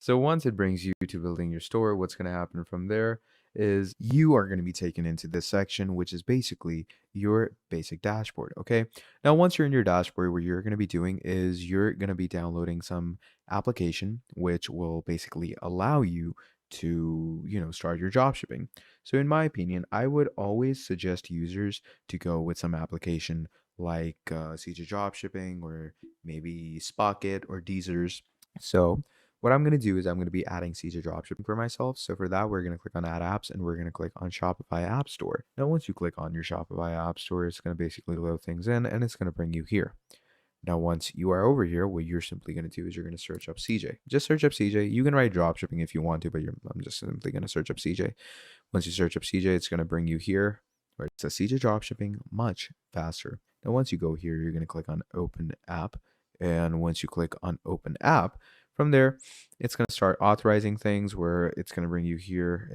So once it brings you to building your store, what's going to happen from there is you are going to be taken into this section, which is basically your basic dashboard. Okay. Now, once you're in your dashboard, what you're going to be doing is you're going to be downloading some application, which will basically allow you to, start your drop shipping. So in my opinion, I would always suggest users to go with some application like CJ Dropshipping or maybe Spocket or Deezers. So what I'm going to do is I'm going to be adding CJ Dropshipping for myself. So for that, we're going to click on Add Apps and we're going to click on Shopify App Store. Now, once you click on your Shopify App Store, it's going to basically load things in and it's going to bring you here. Now, once you are over here, what you're simply going to do is you're going to search up CJ. Just search up CJ. You can write dropshipping if you want to, but I'm just simply going to search up CJ. Once you search up CJ, it's going to bring you here where it says CJ Dropshipping much faster. Now, once you go here, you're going to click on Open App. And once you click on Open App, from there, it's going to start authorizing things where it's going to bring you here